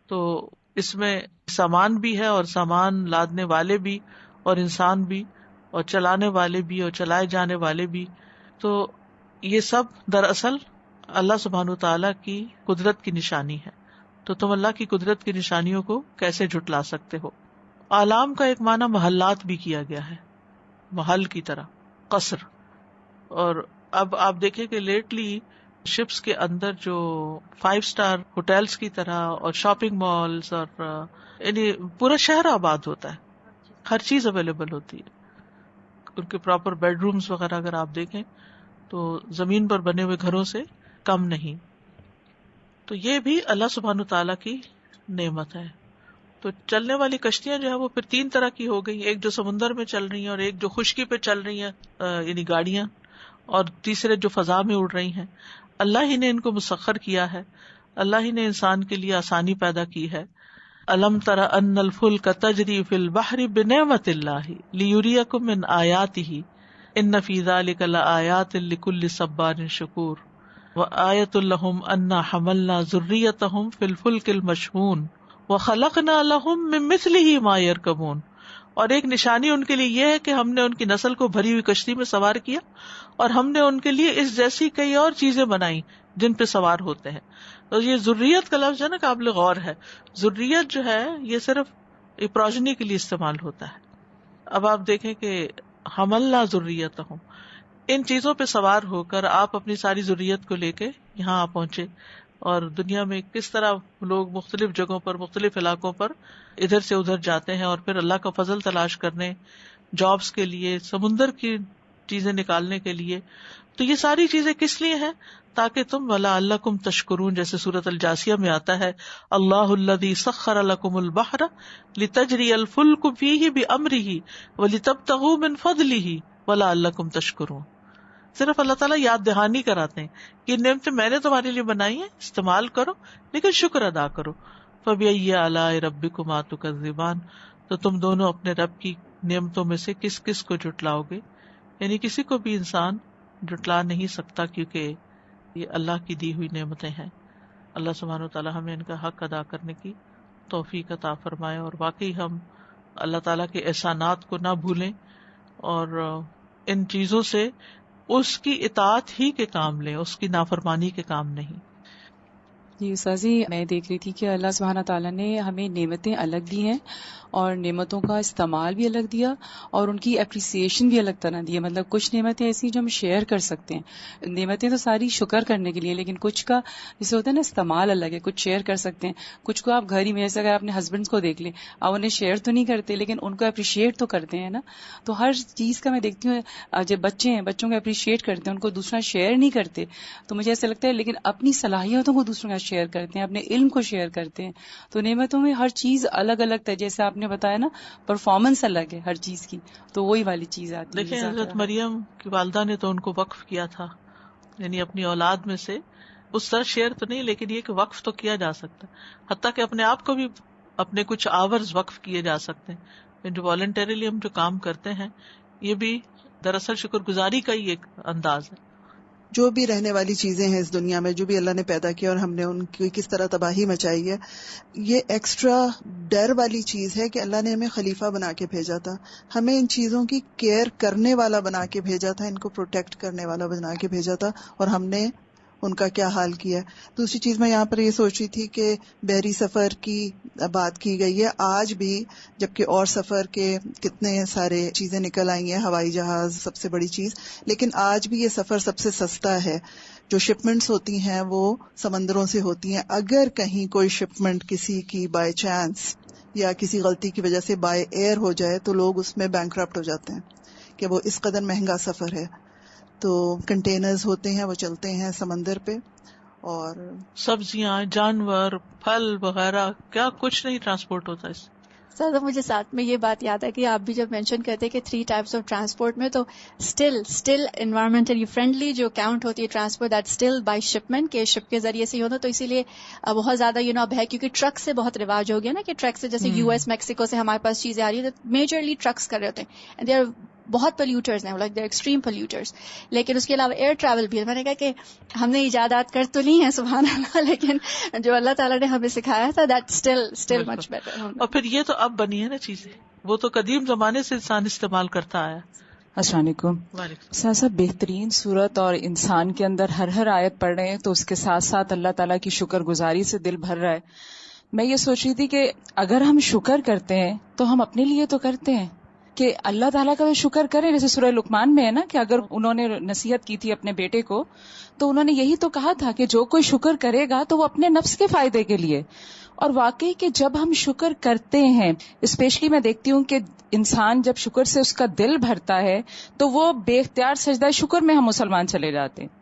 [SPEAKER 1] تو اس میں سامان بھی ہے اور سامان لادنے والے بھی، اور انسان بھی، اور چلانے والے بھی، اور چلائے جانے والے بھی. تو یہ سب دراصل اللہ سبحانہ تعالیٰ کی قدرت کی نشانی ہے. تو تم اللہ کی قدرت کی نشانیوں کو کیسے جھٹلا سکتے ہو؟ آلام کا ایک معنی محلات بھی کیا گیا ہے، محل کی طرح، قصر. اور اب آپ دیکھیں کہ لیٹلی شپس کے اندر جو 5 اسٹار ہوٹلز کی طرح اور شاپنگ مالز اور یعنی پورا شہر آباد ہوتا ہے، ہر چیز اویلیبل ہوتی ہے. ان کے پراپر بیڈ رومز وغیرہ اگر آپ دیکھیں تو زمین پر بنے ہوئے گھروں سے کم نہیں. تو یہ بھی اللہ سبحانہ تعالیٰ کی نعمت ہے. تو چلنے والی کشتیاں جو ہے وہ پھر 3 طرح کی ہو گئی، ایک جو سمندر میں چل رہی ہیں، اور ایک جو خشکی پہ چل رہی ہیں یعنی گاڑیاں، اور تیسرے جو فضا میں اڑ رہی ہیں. اللہ ہی نے ان کو مسخر کیا ہے، اللہ ہی نے انسان کے لیے آسانی پیدا کی ہے. الم تر ان الفلک تجری فی البحر بنعمت اللہ لیریکم من آیاتہ ان فی ذلک لآیات لکل صبار شکور وآیۃ لہم انا حملنا ذریتہم فی الفلک المشحون وخلقنا لہم من مثلہ ما یرکبون. اور ایک نشانی ان کے لیے یہ ہے کہ ہم نے ان کی نسل کو بھری ہوئی کشتی میں سوار کیا، اور ہم نے ان کے لیے اس جیسی کئی اور چیزیں بنائی جن پہ سوار ہوتے ہیں. تو یہ ذریت کا لفظ ہے نا، قابل غور ہے. ذریت جو ہے یہ صرف پروجنی کے لیے استعمال ہوتا ہے. اب آپ دیکھیں کہ حملنا ذریتہم، ان چیزوں پہ سوار ہو کر آپ اپنی ساری ذریت کو لے کے یہاں آ پہنچے. اور دنیا میں کس طرح لوگ مختلف جگہوں پر، مختلف علاقوں پر ادھر سے ادھر جاتے ہیں، اور پھر اللہ کا فضل تلاش کرنے، جابس کے لیے، سمندر کی چیزیں نکالنے کے لیے. تو یہ ساری چیزیں کس لیے ہیں؟ تاکہ تم وَلَعَلَّكُمْ تَشْكُرُونَ، جیسے سورۃ الجاثیہ میں آتا ہے اللہ الذی سخر لکم البحر لتجری الفلک فیہ بامرہ ولتبتغوا من فضلہ وَلَعَلَّكُمْ تَشْكُرُونَ. صرف اللہ تعالیٰ یاد دہانی کراتے ہیں کہ نعمتیں میں نے تمہارے لیے بنائی ہیں، استعمال کرو لیکن شکر ادا کرو. فَبِأَيِّ آلَاءِ رَبِّكُمَا تُكَذِّبَانِ، تو تم دونوں اپنے رب کی نعمتوں میں سے کس کس کو جھٹلاؤ گے؟ یعنی کسی کو بھی انسان جھٹلا نہیں سکتا، کیونکہ یہ اللہ کی دی ہوئی نعمتیں ہیں. اللہ سبحانہ وتعالی ہمیں ان کا حق ادا کرنے کی توفیق عطا فرمائے، اور واقعی ہم اللہ تعالیٰ کے احسانات کو نہ بھولیں اور ان چیزوں سے اس کی اطاعت ہی کے کام لیں، اس کی نافرمانی کے کام نہیں۔
[SPEAKER 2] جی استاذی، میں دیکھ رہی تھی کہ اللہ سبحانہ تعالیٰ نے ہمیں نعمتیں الگ دی ہیں اور نعمتوں کا استعمال بھی الگ دیا اور ان کی اپریسیشن بھی الگ طرح دی ہے۔ مطلب کچھ نعمتیں ایسی جو ہم شیئر کر سکتے ہیں، نعمتیں تو ساری شکر کرنے کے لیے، لیکن کچھ کا جیسے ہوتا ہے نا استعمال الگ ہے، کچھ شیئر کر سکتے ہیں، کچھ کو آپ گھر ہی میں، جیسے اگر اپنے ہسبینڈس کو دیکھ لیں، آپ انہیں شیئر تو نہیں کرتے لیکن ان کو اپریشیٹ تو کرتے ہیں نا۔ تو ہر چیز کا میں دیکھتی ہوں، جب بچے ہیں بچوں کو اپریشیٹ کرتے ہیں، ان کو دوسرا شیئر نہیں کرتے، تو مجھے ایسا لگتا ہے لیکن اپنی صلاحیتوں کو دوسروں کا شیئر کرتے ہیں، اپنے علم کو شیئر کرتے ہیں۔ تو نعمتوں میں ہر چیز الگ الگ ہے، جیسے آپ نے بتایا نا پرفارمنس الگ ہے ہر چیز کی، تو وہی والی چیز آتی ہے۔
[SPEAKER 1] دیکھیں حضرت مریم کی والدہ نے تو ان کو وقف کیا تھا، یعنی اپنی اولاد میں سے اس طرح شیئر تو نہیں، لیکن یہ کہ وقف تو کیا جا سکتا ہے، حتیٰ کہ اپنے آپ کو بھی اپنے کچھ آورز وقف کیے جا سکتے ہیں۔ جو والنٹریلی ہم جو کام کرتے ہیں یہ بھی دراصل شکر گزاری کا ہی ایک انداز ہے۔
[SPEAKER 3] جو بھی رہنے والی چیزیں ہیں اس دنیا میں، جو بھی اللہ نے پیدا کیا اور ہم نے ان کی کس طرح تباہی مچائی ہے، یہ ایکسٹرا ڈر والی چیز ہے کہ اللہ نے ہمیں خلیفہ بنا کے بھیجا تھا، ہمیں ان چیزوں کی کیئر کرنے والا بنا کے بھیجا تھا، ان کو پروٹیکٹ کرنے والا بنا کے بھیجا تھا، اور ہم نے ان کا کیا حال کیا۔ دوسری چیز میں یہاں پر یہ سوچ رہی تھی کہ بحری سفر کی بات کی گئی ہے، آج بھی جبکہ اور سفر کے کتنے سارے چیزیں نکل آئی ہیں، ہوائی جہاز سب سے بڑی چیز، لیکن آج بھی یہ سفر سب سے سستا ہے۔ جو شپمنٹس ہوتی ہیں وہ سمندروں سے ہوتی ہیں، اگر کہیں کوئی شپمنٹ کسی کی بائی چانس یا کسی غلطی کی وجہ سے بائی ایئر ہو جائے تو لوگ اس میں بینکرپٹ ہو جاتے ہیں کہ وہ اس قدر مہنگا سفر ہے۔ تو کنٹینرز ہوتے ہیں وہ چلتے ہیں سمندر پہ، اور
[SPEAKER 1] سبزیاں، جانور، پھل وغیرہ کیا کچھ نہیں ٹرانسپورٹ ہوتا اس سے۔
[SPEAKER 4] سر مجھے ساتھ میں یہ بات یاد ہے کہ آپ بھی جب مینشن کرتے ہیں کہ 3 ٹائپس آف ٹرانسپورٹ میں، تو اسٹل انوائرمنٹلی فرینڈلی جو کاؤنٹ ہوتی ہے transport, that still by shipment, کے شپ کے ذریعے سے ہی ہوتا، تو اسی لیے بہت زیادہ اب ہے، کیونکہ ٹرک سے بہت رواج ہو گیا نا، کہ ٹرک سے جیسے US میکسیکو سے ہمارے پاس چیزیں آ رہی ہیں، میجرلی ٹرکس کر رہے ہوتے ہیں، اینڈ دے آر بہت پلیوٹرز ہیں، لائک دے ایکسٹریم پلیوٹرز۔ لیکن اس کے علاوہ ایئر ٹریول بھی ہے۔ میں نے کہا کہ ہم نے ایجادات کر تو نہیں ہیں سبحان اللہ، لیکن جو اللہ تعالیٰ نے ہمیں سکھایا تھا دیٹ اسٹل مچ بیٹر۔
[SPEAKER 1] اور پھر یہ تو اب بنی ہے نا چیزیں، وہ تو قدیم زمانے سے انسان استعمال کرتا آیا۔
[SPEAKER 2] السلام علیکم۔ سر بہترین صورت، اور انسان کے اندر ہر آیت پڑھ رہے ہیں تو اس کے ساتھ ساتھ اللہ تعالیٰ کی شکر گزاری سے دل بھر رہا ہے۔ میں یہ سوچ رہی تھی کہ اگر ہم شکر کرتے ہیں تو ہم اپنے لیے تو کرتے ہیں کہ اللہ تعالیٰ کا شکر کریں، جیسے سورہ لقمان میں ہے نا کہ اگر انہوں نے نصیحت کی تھی اپنے بیٹے کو تو انہوں نے یہی تو کہا تھا کہ جو کوئی شکر کرے گا تو وہ اپنے نفس کے فائدے کے لیے۔ اور واقعی کہ جب ہم شکر کرتے ہیں، اسپیشلی میں دیکھتی ہوں کہ انسان جب شکر سے اس کا دل بھرتا ہے تو وہ بے اختیار سجدہ شکر میں ہم مسلمان چلے جاتے ہیں،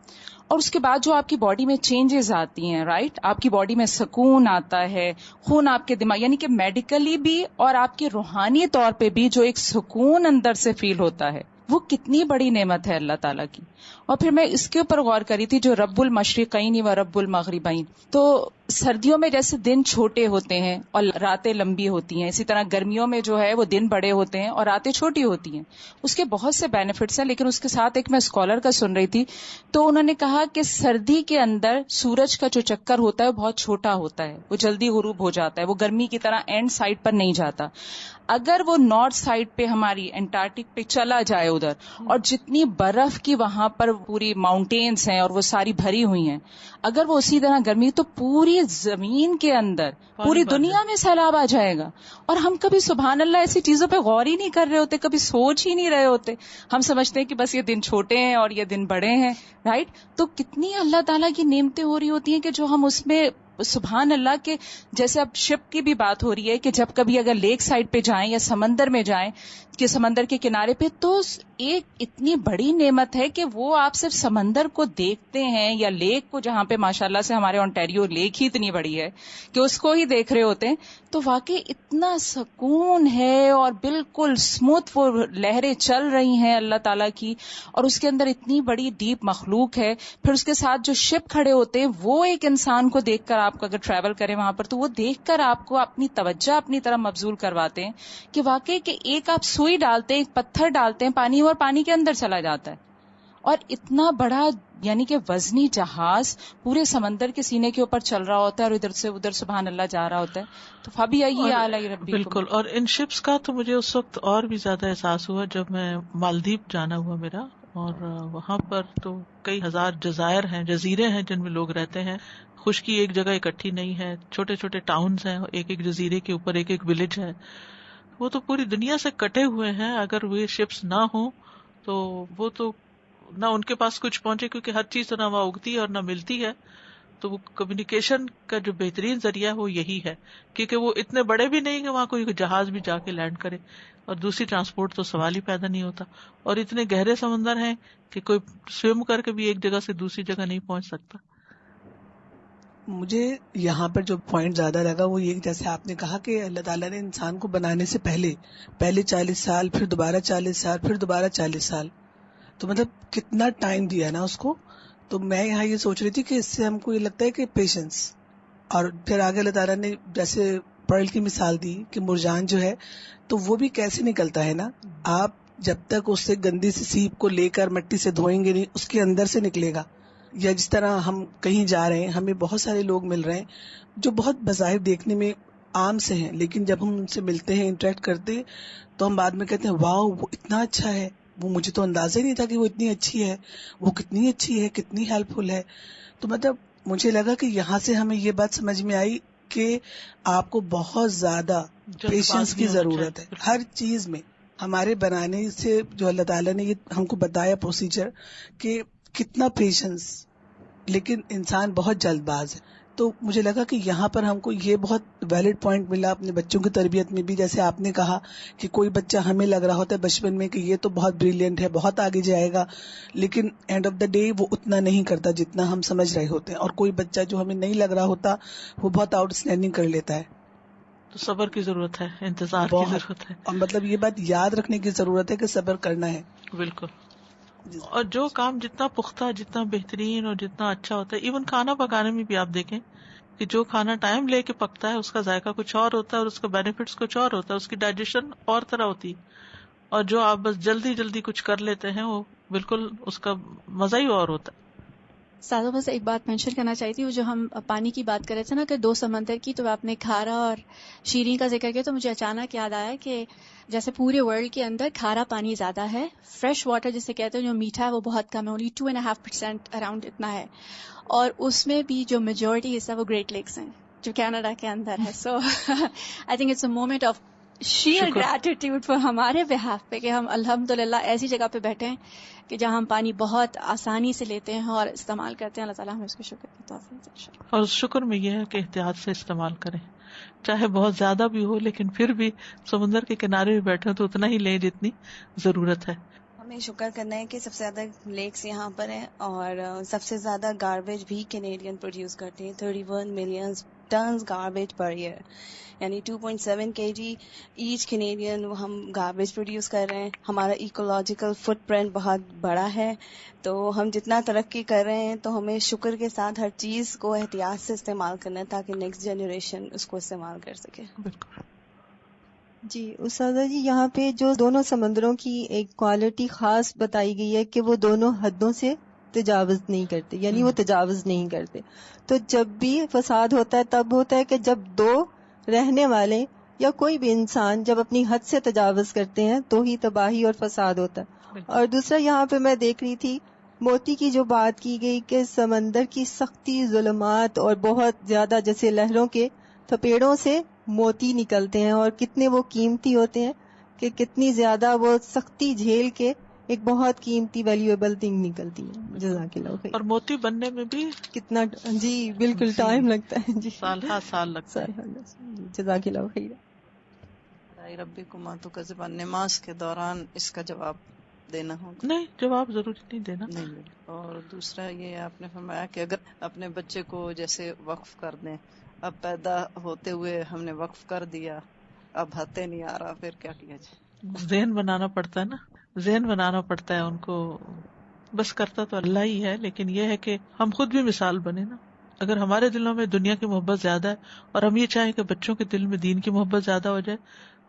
[SPEAKER 2] اور اس کے بعد جو آپ کی باڈی میں چینجز آتی ہیں، رائٹ، آپ کی باڈی میں سکون آتا ہے، خون آپ کے دماغ، یعنی کہ میڈیکلی بھی اور آپ کے روحانی طور پہ بھی جو ایک سکون اندر سے فیل ہوتا ہے، وہ کتنی بڑی نعمت ہے اللہ تعالیٰ کی۔ اور پھر میں اس کے اوپر غور کری تھی جو رب المشرقین و رب المغربین، تو سردیوں میں جیسے دن چھوٹے ہوتے ہیں اور راتیں لمبی ہوتی ہیں، اسی طرح گرمیوں میں جو ہے وہ دن بڑے ہوتے ہیں اور راتیں چھوٹی ہوتی ہیں۔ اس کے بہت سے بینیفٹس ہیں، لیکن اس کے ساتھ ایک میں اسکالر کا سن رہی تھی تو انہوں نے کہا کہ سردی کے اندر سورج کا جو چکر ہوتا ہے وہ بہت چھوٹا ہوتا ہے، وہ جلدی غروب ہو جاتا ہے، وہ گرمی کی طرح اینڈ سائڈ پر نہیں جاتا۔ اگر وہ نارتھ سائڈ پہ ہماری انٹارکٹک پہ چلا جائے ادھر، اور جتنی برف کی وہاں پر پوری ماؤنٹینز ہیں اور وہ ساری بھری ہوئی ہیں، اگر وہ اسی طرح گرمی تو پوری زمین کے اندر پوری دنیا میں سیلاب آ جائے گا۔ اور ہم کبھی سبحان اللہ ایسی چیزوں پہ غور ہی نہیں کر رہے ہوتے، کبھی سوچ ہی نہیں رہے ہوتے، ہم سمجھتے ہیں کہ بس یہ دن چھوٹے ہیں اور یہ دن بڑے ہیں، رائٹ۔ تو کتنی اللہ تعالیٰ کی نعمتیں ہو رہی ہوتی ہیں کہ جو ہم اس میں سبحان اللہ کے، جیسے اب شپ کی بھی بات ہو رہی ہے کہ جب کبھی اگر لیک سائڈ پہ جائیں یا سمندر میں جائیں کہ سمندر کے کنارے پہ، تو ایک اتنی بڑی نعمت ہے کہ وہ آپ صرف سمندر کو دیکھتے ہیں یا لیک کو، جہاں پہ ماشاءاللہ سے ہمارے اونٹیریو لیک ہی اتنی بڑی ہے کہ اس کو ہی دیکھ رہے ہوتے ہیں، تو واقعی اتنا سکون ہے اور بالکل اسموتھ وہ لہریں چل رہی ہیں اللہ تعالیٰ کی، اور اس کے اندر اتنی بڑی ڈیپ مخلوق ہے۔ پھر اس کے ساتھ جو شپ کھڑے ہوتے ہیں وہ ایک انسان کو دیکھ کر، آپ کو اگر ٹریول کریں وہاں پر تو وہ دیکھ کر آپ کو اپنی توجہ اپنی طرف مبذول کرواتے ہیں کہ واقعی کہ ایک آپ سوئی ڈالتے ہیں، ایک پتھر ڈالتے ہیں پانی، اور پانی کے اندر چلا جاتا ہے، اور اتنا بڑا یعنی کہ وزنی جہاز پورے سمندر کے سینے کے اوپر چل رہا ہوتا ہے اور ادھر سے ادھر سبحان اللہ جا رہا ہوتا ہے. تو فبی آئی آلائی ربکم.
[SPEAKER 1] بالکل. اور ان شپس کا تو مجھے اس وقت اور بھی زیادہ احساس ہوا جب میں مالدیپ جانا ہوا میرا, اور وہاں پر تو کئی ہزار جزائر ہیں, جزیرے ہیں جن میں لوگ رہتے ہیں. خشکی ایک جگہ اکٹھی نہیں ہے, چھوٹے چھوٹے ٹاؤنز ہیں, ایک ایک جزیرے کے اوپر ایک ایک ولیج ہے. وہ تو پوری دنیا سے کٹے ہوئے ہیں. اگر وہ شپس نہ ہوں تو وہ تو نہ ان کے پاس کچھ پہنچے, کیونکہ ہر چیز تو نہ وہاں اگتی ہے اور نہ ملتی ہے. تو وہ کمیونیکیشن کا جو بہترین ذریعہ ہے وہ یہی ہے, کیونکہ وہ اتنے بڑے بھی نہیں کہ وہاں کوئی جہاز بھی جا کے لینڈ کرے, اور دوسری ٹرانسپورٹ تو سوال ہی پیدا نہیں ہوتا. اور اتنے گہرے سمندر ہیں کہ کوئی سوئم کر کے بھی ایک جگہ سے دوسری جگہ نہیں پہنچ سکتا.
[SPEAKER 5] مجھے یہاں پر جو پوائنٹ زیادہ لگا وہ یہ, جیسے آپ نے کہا کہ اللہ تعالیٰ نے انسان کو بنانے سے پہلے 40 سال, پھر دوبارہ 40 سال, پھر دوبارہ 40 سال, تو مطلب کتنا ٹائم دیا نا اس کو. تو میں یہاں یہ سوچ رہی تھی کہ اس سے ہم کو یہ لگتا ہے کہ پیشنس, اور پھر آگے اللہ تعالیٰ نے جیسے پرل کی مثال دی کہ مرجان جو ہے تو وہ بھی کیسے نکلتا ہے نا. آپ جب تک اس سے گندی سی سیپ کو لے کر مٹی سے دھوئیں گے نہیں, اس کے اندر سے نکلے گا. یا جس طرح ہم کہیں جا رہے ہیں, ہمیں بہت سارے لوگ مل رہے ہیں جو بہت بظاہر دیکھنے میں عام سے ہیں, لیکن جب ہم ان سے ملتے ہیں, انٹریکٹ کرتے ہیں, تو ہم بعد میں کہتے ہیں واو وہ اتنا اچھا ہے, وہ مجھے تو اندازہ ہی نہیں تھا کہ وہ اتنی اچھی ہے, وہ کتنی اچھی ہے, کتنی ہیلپ فل ہے. تو مطلب مجھے لگا کہ یہاں سے ہمیں یہ بات سمجھ میں آئی کہ آپ کو بہت زیادہ پیشنس کی ضرورت ہے ہر چیز میں. ہمارے بنانے سے جو اللہ تعالیٰ نے یہ ہم کو بتایا پروسیجر کہ کتنا پیشنس, لیکن انسان بہت جلد باز ہے. تو مجھے لگا کہ یہاں پر ہم کو یہ بہت ویلڈ پوائنٹ ملا اپنے بچوں کی تربیت میں بھی. جیسے آپ نے کہا کہ کوئی بچہ ہمیں لگ رہا ہوتا ہے بچپن میں کہ یہ تو بہت بریلینٹ ہے, بہت آگے جائے گا, لیکن اینڈ آف دا ڈے وہ اتنا نہیں کرتا جتنا ہم سمجھ رہے ہوتے ہیں. اور کوئی بچہ جو ہمیں نہیں لگ رہا ہوتا وہ بہت آؤٹ اسٹینڈنگ کر لیتا ہے.
[SPEAKER 1] تو صبر کی ضرورت ہے, انتظار کی ضرورت ہے,
[SPEAKER 5] اور مطلب یہ بات یاد رکھنے کی ضرورت ہے کہ صبر کرنا ہے.
[SPEAKER 1] بالکل. اور جو کام جتنا پختہ, جتنا بہترین اور جتنا اچھا ہوتا ہے, ایون کھانا پکانے میں بھی آپ دیکھیں کہ جو کھانا ٹائم لے کے پکتا ہے اس کا ذائقہ کچھ اور ہوتا ہے اور اس کا بینیفٹس کچھ اور ہوتا ہے, اس کی ڈائجیشن اور طرح ہوتی ہے. اور جو آپ بس جلدی جلدی کچھ کر لیتے ہیں وہ بالکل اس کا مزہ ہی اور ہوتا ہے.
[SPEAKER 4] سادہ بس ایک بات مینشن کرنا چاہتی ہوں, جو ہم پانی کی بات کر رہے تھے نا کہ 2 سمندر کی, تو آپ نے کھارا اور شیریں کا ذکر کیا, تو مجھے اچانک یاد آیا کہ جیسے پورے ورلڈ کے اندر کھارا پانی زیادہ ہے, فریش واٹر جسے کہتے ہیں جو میٹھا ہے وہ بہت کم ہے, اونلی 2.5% اراؤنڈ اتنا ہے, اور اس میں بھی جو میجورٹی حصہ وہ گریٹ لیکس ہیں جو کینیڈا کے اندر ہے. So I think it's a moment of sheer gratitude for ہمارے بہاف پہ کہ ہم الحمدللہ ایسی جگہ پہ بیٹھے ہیں کہ جہاں ہم پانی بہت آسانی سے لیتے ہیں اور استعمال کرتے ہیں. اللہ تعالیٰ ہمیں اس کے شکر کی توفیق.
[SPEAKER 1] اور شکر میں یہ ہے کہ احتیاط سے استعمال کریں, چاہے بہت زیادہ بھی ہو, لیکن پھر بھی سمندر کے کنارے بھی بیٹھے تو اتنا ہی لیں جتنی ضرورت ہے.
[SPEAKER 6] ہمیں شکر کرنا ہے کہ سب سے زیادہ لیکس یہاں پر ہیں, اور سب سے زیادہ گاربیج بھی کینیڈین پروڈیوس کرتے ہیں, 31 million tons garbage per year, یعنی 2.7 kg ایچ کینیڈین ہم گاربیج پروڈیوس کر رہے ہیں. ہمارا ایکولوجیکل فٹ پرنٹ بہت بڑا ہے, تو ہم جتنا ترقی کر رہے ہیں تو ہمیں شکر کے ساتھ ہر چیز کو احتیاط سے استعمال کرنا ہے تاکہ نیکسٹ جنریشن اس کو استعمال کر سکے.
[SPEAKER 1] بالکل.
[SPEAKER 7] جی استاذہ جی, یہاں پہ جو دونوں سمندروں کی ایک کوالٹی خاص بتائی گئی ہے کہ وہ دونوں حدوں سے تجاوز نہیں کرتے, یعنی وہ تجاوز نہیں کرتے. تو جب بھی فساد ہوتا ہے تب ہوتا ہے کہ جب 2 رہنے والے یا کوئی بھی انسان جب اپنی حد سے تجاوز کرتے ہیں تو ہی تباہی اور فساد ہوتا ہے. اور دوسرا یہاں پہ میں دیکھ رہی تھی موتی کی جو بات کی گئی کہ سمندر کی سختی, ظلمات اور بہت زیادہ جیسے لہروں کے تھپیڑوں سے موتی نکلتے ہیں, اور کتنے وہ قیمتی ہوتے ہیں کہ کتنی زیادہ وہ سختی جھیل کے ایک بہت قیمتی ویلیویبل تھنگ نکلتی ہے. جزاک اللہ خیر.
[SPEAKER 1] اور موتی بننے میں بھی
[SPEAKER 7] کتنا جی بالکل ٹائم لگتا ہے, جی
[SPEAKER 1] سال لگتا ہے.
[SPEAKER 7] جزاک اللہ خیر.
[SPEAKER 8] ربکما تکذبان, نماز کے دوران اس کا جواب دینا ہوگا؟
[SPEAKER 1] نہیں, جواب ضروری نہیں دینا.
[SPEAKER 8] نہیں. اور دوسرا یہ آپ نے فرمایا کہ اگر اپنے بچے کو جیسے وقف کر دیں, اب پیدا ہوتے ہوئے ہم نے وقف کر دیا, اب ہاتھیں نہیں آ رہا, پھر کیا کیا جائے؟
[SPEAKER 1] ذہن بنانا پڑتا ہے نا, ذہن بنانا پڑتا ہے ان کو. بس کرتا تو اللہ ہی ہے, لیکن یہ ہے کہ ہم خود بھی مثال بنے نا. اگر ہمارے دلوں میں دنیا کی محبت زیادہ ہے اور ہم یہ چاہیں کہ بچوں کے دل میں دین کی محبت زیادہ ہو جائے,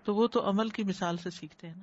[SPEAKER 1] تو وہ تو عمل کی مثال سے سیکھتے ہیں نا.